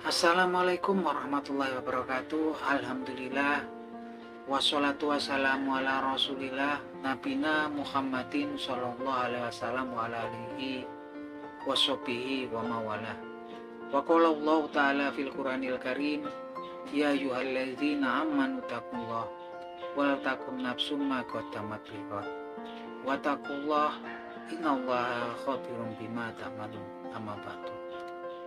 Assalamualaikum warahmatullahi wabarakatuh. Alhamdulillah. Wassalatu wassalamu ala rasulillah Nabina Muhammadin sallallahu alaihi wasallam wa ala alihi washabihi wa mawala. Wa qala Allah ta'ala fil Qur'anil Karim, ya ayyuhalladzina amanu taqullaha wa la takum nafsum ma qaddamat liqad wa taqullaha innallaha khabirum bima ta'malun. Amma ba'du.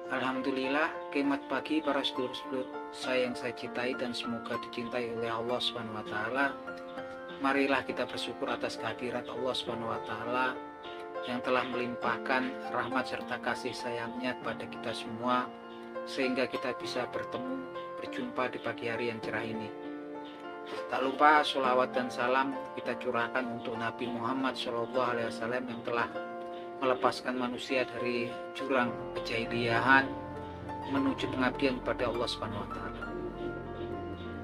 Alhamdulillah, kemat pagi para sedulur-sedulur saya yang saya cintai dan semoga dicintai oleh Allah Subhanahu wa taala. Marilah kita bersyukur atas kehadirat Allah Subhanahu wa taala yang telah melimpahkan rahmat serta kasih sayangnya kepada kita semua sehingga kita bisa berjumpa di pagi hari yang cerah ini. Tak lupa sholawat dan salam kita curahkan untuk Nabi Muhammad SAW yang telah melepaskan manusia dari jurang kejahiliahan menuju pengabdian kepada Allah Subhanahu wa taala.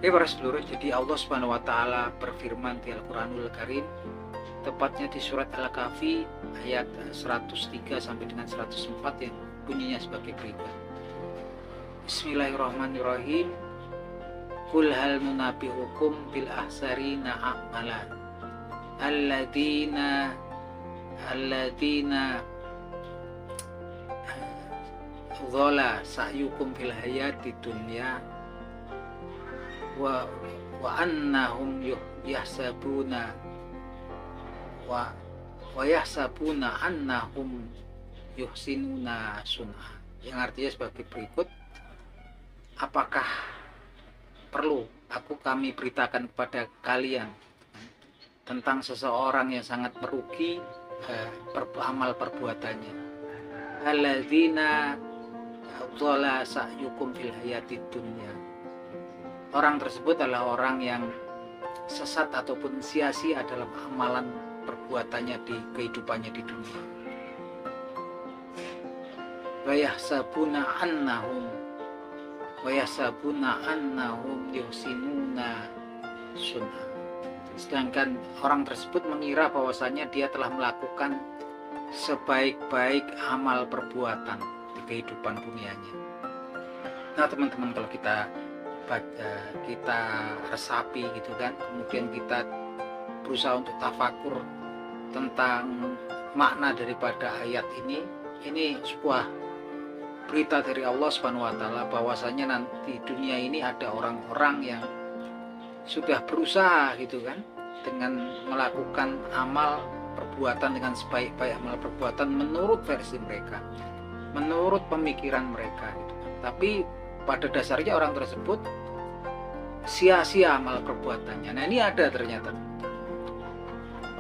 Para sedulur, jadi Allah Subhanahu wa taala berfirman di Al-Qur'anul Karim, tepatnya di surat Al-Kahfi ayat 103 sampai dengan 104 yang bunyinya sebagai berikut. Bismillahirrahmanirrahim. Qul hal nunabbi'ukum bil ahsarina a'mala alladzina dhala sa'yukum fil hayati dunya wa annahum yahsabuna annahum yuhsinuna sun'a, yang artinya sebagai berikut. Apakah perlu kami beritakan kepada kalian tentang seseorang yang sangat merugi amal perbuatannya, alladzina dhala sa'yukum fil hayatid dunya. Orang tersebut adalah orang yang sesat ataupun sia-sia dalam amalan perbuatannya di kehidupannya di dunia. Wa yahsabuna annahum yuhsinuna sun'a. Sedangkan orang tersebut mengira bahwasanya dia telah melakukan sebaik-baik amal perbuatan di kehidupan dunianya. Nah teman-teman, kalau kita resapi gitu kan, kemudian kita berusaha untuk tafakur tentang makna daripada ayat ini sebuah berita dari Allah Subhanahu wa taala bahwasanya nanti dunia ini ada orang-orang yang sudah berusaha gitu kan dengan melakukan amal perbuatan dengan sebaik-baik amal perbuatan menurut versi mereka, menurut pemikiran mereka gitu kan. Tapi pada dasarnya orang tersebut sia-sia amal perbuatannya. Nah ini ada ternyata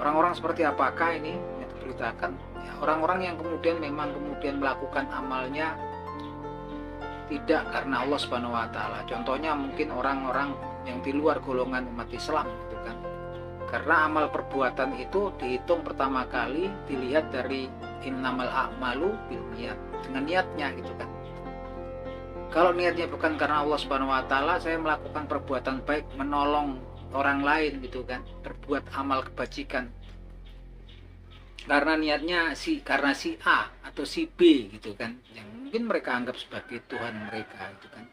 orang-orang seperti apakah ini yang diberitakan ya, orang-orang yang kemudian melakukan amalnya tidak karena Allah Subhanahu wa taala. Contohnya mungkin orang-orang yang di luar golongan umat Islam gitu kan. Karena amal perbuatan itu dihitung pertama kali dilihat dari innamal a'malu binniyat, dengan niatnya gitu kan. Kalau niatnya bukan karena Allah Subhanahu wa taala, saya melakukan perbuatan baik, menolong orang lain gitu kan, berbuat amal kebajikan karena niatnya karena si A atau si B gitu kan, yang mungkin mereka anggap sebagai Tuhan mereka gitu kan.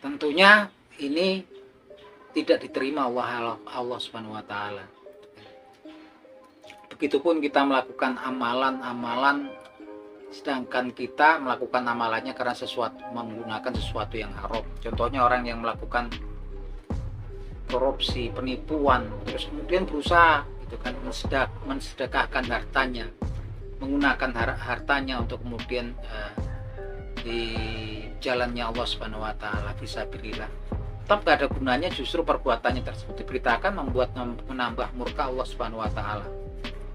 Tentunya ini tidak diterima Allah Subhanahu wa taala. Begitupun kita melakukan amalan-amalan sedangkan kita melakukan amalannya karena menggunakan sesuatu yang haram. Contohnya orang yang melakukan korupsi, penipuan, terus kemudian berusaha gitu kan mensedekahkan hartanya, menggunakan hartanya untuk kemudian di jalannya Allah Subhanahu wa taala fisabilillah. Tetap gak ada gunanya, justru perbuatannya tersebut diberitakan menambah murka Allah Subhanahu wa taala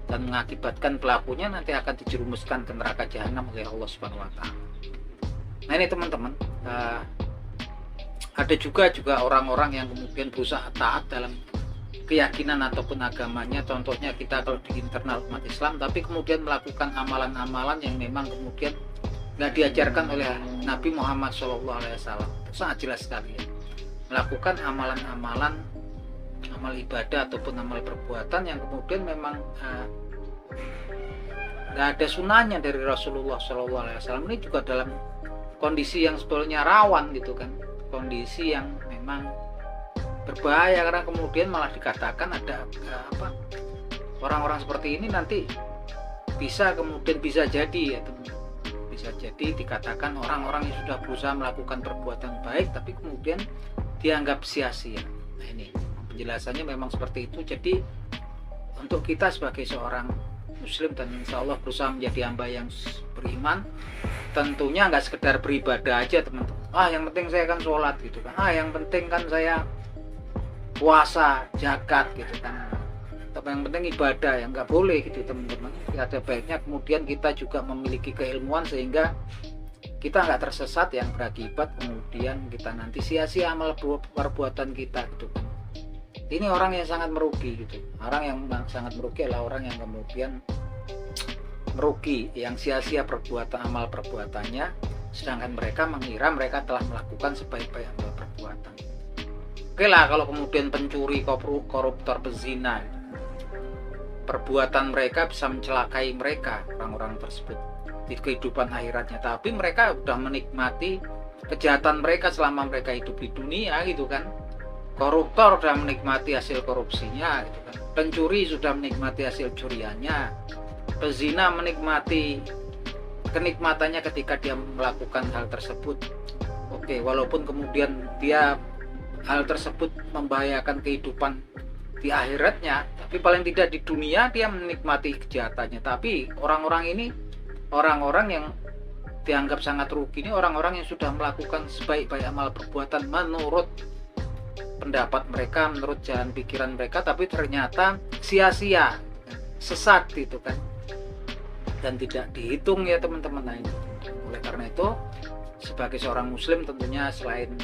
dan mengakibatkan pelakunya nanti akan dijerumuskan ke neraka jahanam oleh Allah Subhanahu wa taala. Nah ini teman-teman, ada juga orang-orang yang kemudian berusaha taat dalam keyakinan ataupun agamanya. Contohnya kita kalau di internal umat Islam, tapi kemudian melakukan amalan-amalan yang memang kemudian nggak diajarkan oleh Nabi Muhammad SAW. Sangat jelas sekali ya. Melakukan amalan-amalan, amal ibadah ataupun amal perbuatan yang kemudian memang nggak ada sunahnya dari Rasulullah SAW. Ini juga dalam kondisi yang sebetulnya rawan gitu kan, kondisi yang memang berbahaya, karena kemudian malah dikatakan ada orang-orang seperti ini nanti bisa jadi ya teman, bisa jadi dikatakan orang-orang yang sudah berusaha melakukan perbuatan baik tapi kemudian dianggap sia-sia. Nah, ini penjelasannya memang seperti itu. Jadi untuk kita sebagai seorang muslim dan insya Allah berusaha menjadi hamba yang beriman, tentunya nggak sekedar beribadah aja teman-teman, yang penting saya kan sholat gitu kan, yang penting kan saya puasa zakat gitu kan, tapi yang penting ibadah, yang nggak boleh gitu teman-teman. Ada baiknya kemudian kita juga memiliki keilmuan sehingga kita nggak tersesat yang berakibat kemudian kita nanti sia-sia amal perbuatan kita gitu. Ini orang yang sangat merugi gitu. Orang yang sangat merugi adalah orang yang kemudian merugi, yang sia-sia amal perbuatannya, sedangkan mereka mengira mereka telah melakukan sebaik-baik amal perbuatan. Oke lah kalau kemudian pencuri, koruptor, pezina, perbuatan mereka bisa mencelakai mereka, orang-orang tersebut di kehidupan akhiratnya, tapi mereka sudah menikmati kejahatan mereka selama mereka hidup di dunia gitu kan. Koruptor sudah menikmati hasil korupsinya gitu kan. Pencuri sudah menikmati hasil curiannya. Pezina menikmati kenikmatannya ketika dia melakukan hal tersebut. Oke, walaupun kemudian dia hal tersebut membahayakan kehidupan di akhiratnya, tapi paling tidak di dunia dia menikmati kejahatannya. Tapi orang-orang ini, orang-orang yang dianggap sangat rugi ini, orang-orang yang sudah melakukan sebaik-baik amal perbuatan menurut pendapat mereka, menurut jalan pikiran mereka, tapi ternyata sia-sia, sesat gitu kan, dan tidak dihitung ya teman-teman. Nah, ini oleh karena itu sebagai seorang muslim tentunya selain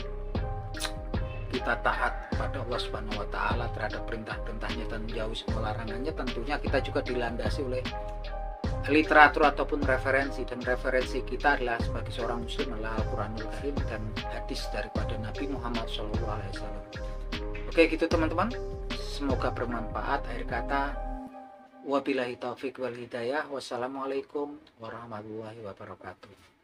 kita taat pada Allah Subhanahu wa taala terhadap perintah-perintahnya dan menjauhi semua larangannya, tentunya kita juga dilandasi oleh literatur ataupun referensi, dan referensi kita adalah sebagai seorang muslim adalah Al-Quranul Karim dan hadis daripada Nabi Muhammad SAW. Oke gitu teman-teman, semoga bermanfaat. Akhir kata, wabillahi taufik wal hidayah. Wassalamualaikum warahmatullahi wabarakatuh.